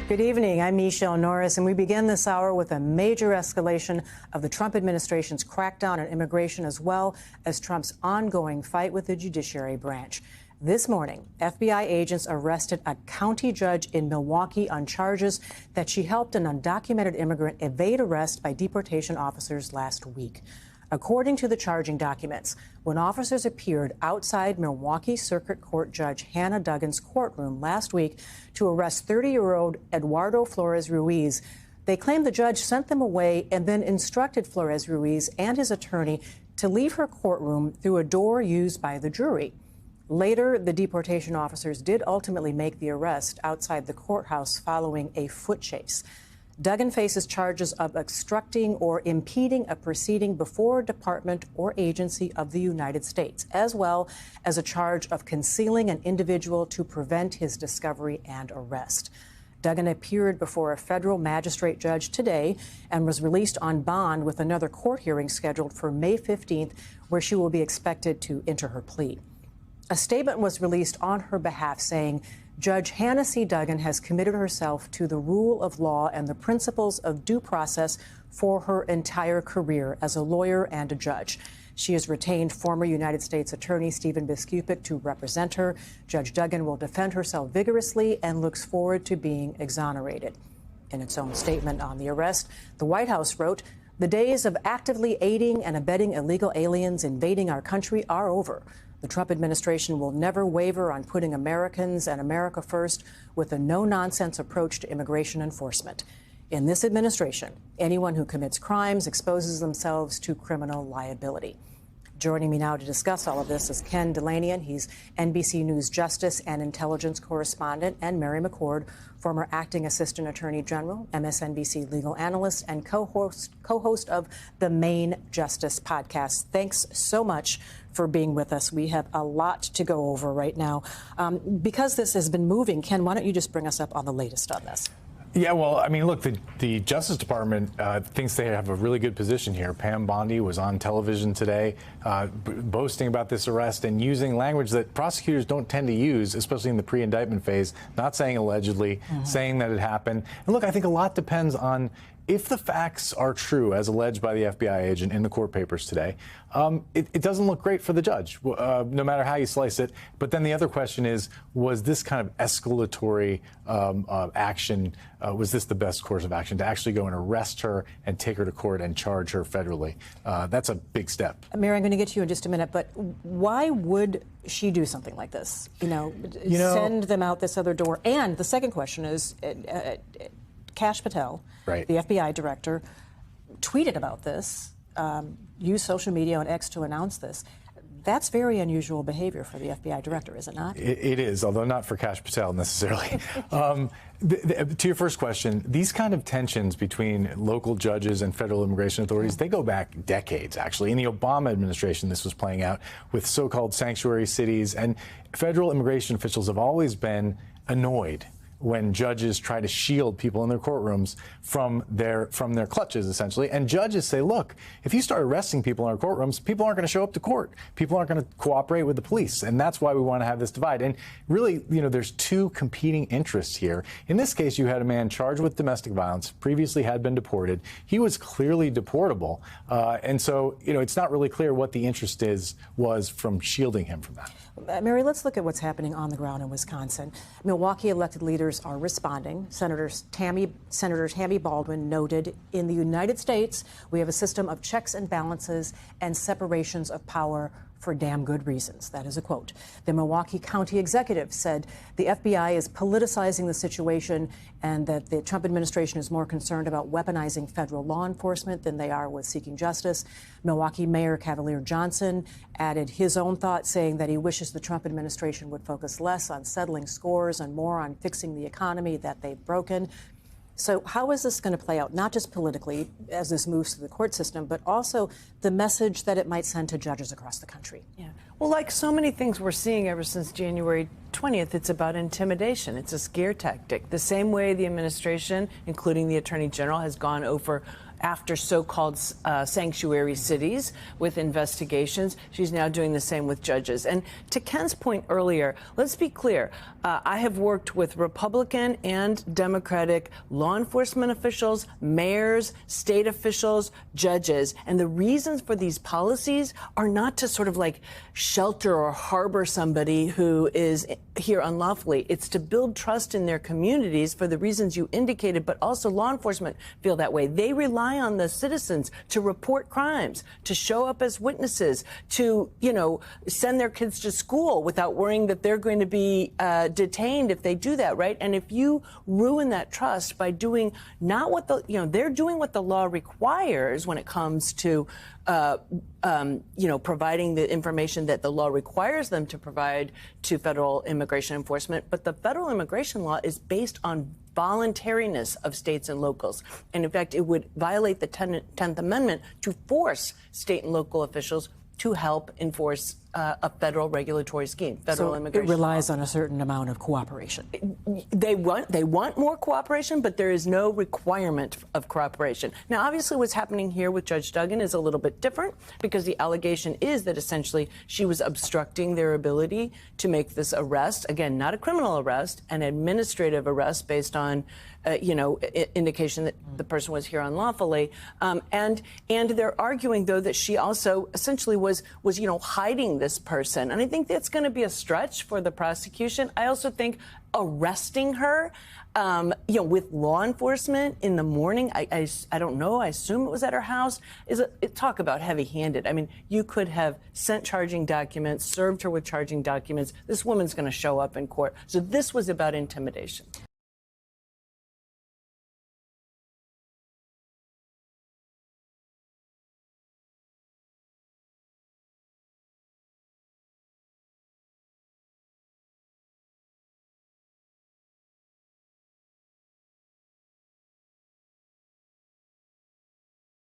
Good evening. I'm Michelle Norris, and we begin this hour with a major escalation of the Trump administration's crackdown on immigration, as well as Trump's ongoing fight with the judiciary branch. This morning, FBI agents arrested a county judge in Milwaukee on charges that she helped an undocumented immigrant evade arrest by deportation officers last week. According to the charging documents, when officers appeared outside Milwaukee Circuit Court Judge Hannah Duggan's courtroom last week to arrest 30-year-old Eduardo Flores Ruiz, they claimed the judge sent them away and then instructed Flores Ruiz and his attorney to leave her courtroom through a door used by the jury. Later, the deportation officers did ultimately make the arrest outside the courthouse following a foot chase. Duggan faces charges of obstructing or impeding a proceeding before a department or agency of the United States, as well as a charge of concealing an individual to prevent his discovery and arrest. Duggan appeared before a federal magistrate judge today and was released on bond with another court hearing scheduled for May 15th, where she will be expected to enter her plea. A statement was released on her behalf saying, Judge Hannah C. Duggan has committed herself to the rule of law and the principles of due process for her entire career as a lawyer and a judge. She has retained former United States Attorney Stephen Biskupic to represent her. Judge Duggan will defend herself vigorously and looks forward to being exonerated. In its own statement on the arrest, the White House wrote, "The days of actively aiding and abetting illegal aliens invading our country are over. The Trump administration will never waver on putting Americans and America first with a no-nonsense approach to immigration enforcement. In this administration, anyone who commits crimes exposes themselves to criminal liability." Joining me now to discuss all of this is Ken Dilanian. He's NBC News Justice and Intelligence correspondent, and Mary McCord, former acting assistant attorney general, MSNBC legal analyst, and co-host of the Main Justice podcast. Thanks so much for being with us. We have a lot to go over right now. Because this has been moving, Ken, why don't you just bring us up on the latest on this? Yeah, well, I mean, look, the Justice Department thinks they have a really good position here. Pam Bondi was on television today boasting about this arrest and using language that prosecutors don't tend to use, especially in the pre-indictment phase, not saying allegedly, saying that it happened. And look, I think a lot depends on if the facts are true, as alleged by the FBI agent in the court papers today. It doesn't look great for the judge, no matter how you slice it. But then the other question is, was this kind of escalatory action, was this the best course of action, to actually go and arrest her and take her to court and charge her federally? That's a big step. Mary, I'm going to get to you in just a minute, but why would she do something like this? Send them out this other door? And the second question is, Kash Patel, right, the FBI director, tweeted about this, used social media and X to announce this. That's very unusual behavior for the FBI director, is it not? It is, although not for Kash Patel necessarily. To your first question, these kind of tensions between local judges and federal immigration authorities, they go back decades, actually. In the Obama administration, this was playing out with so-called sanctuary cities, and federal immigration officials have always been annoyed when judges try to shield people in their courtrooms from their clutches, essentially. And judges say, look, if you start arresting people in our courtrooms, people aren't going to show up to court. People aren't going to cooperate with the police. And that's why we want to have this divide. And really, there's two competing interests here. In this case, you had a man charged with domestic violence, previously had been deported. He was clearly deportable. And so, it's not really clear what the interest was from shielding him from that. Mary, let's look at what's happening on the ground in Wisconsin. Milwaukee elected leaders are responding. Senator Tammy Baldwin noted, in the United States, we have a system of checks and balances and separations of power for damn good reasons. That is a quote. The Milwaukee County executive said the FBI is politicizing the situation and that the Trump administration is more concerned about weaponizing federal law enforcement than they are with seeking justice. Milwaukee Mayor Cavalier Johnson added his own thoughts, saying that he wishes the Trump administration would focus less on settling scores and more on fixing the economy that they've broken. So how is this going to play out, not just politically as this moves through the court system, but also the message that it might send to judges across the country? Yeah. Well, like so many things we're seeing ever since January 20th, it's about intimidation. It's a scare tactic. The same way the administration, including the Attorney General, has gone over after so-called sanctuary cities with investigations. She's now doing the same with judges. And to Ken's point earlier, let's be clear. I have worked with Republican and Democratic law enforcement officials, mayors, state officials, judges. And the reasons for these policies are not to sort of like shelter or harbor somebody who is here unlawfully. It's to build trust in their communities for the reasons you indicated, but also law enforcement feel that way. They rely on the citizens to report crimes, to show up as witnesses, to, send their kids to school without worrying that they're going to be detained if they do that, right? And if you ruin that trust by doing not what they're doing what the law requires when it comes to providing the information that the law requires them to provide to federal immigration enforcement. But the federal immigration law is based on voluntariness of states and locals. And in fact, it would violate the 10th Amendment to force state and local officials to help enforce a federal regulatory scheme, federal immigration it relies law. on a certain amount of cooperation. They want more cooperation, but there is no requirement of cooperation. Now, obviously, what's happening here with Judge Duggan is a little bit different because the allegation is that essentially she was obstructing their ability to make this arrest. Again, not a criminal arrest, an administrative arrest based on, indication that the person was here unlawfully. And they're arguing, though, that she also essentially was hiding this person. And I think that's going to be a stretch for the prosecution. I also think arresting her, with law enforcement in the morning, I don't know, I assume it was at her house, talk about heavy-handed. I mean, you could have sent charging documents, served her with charging documents. This woman's going to show up in court. So this was about intimidation.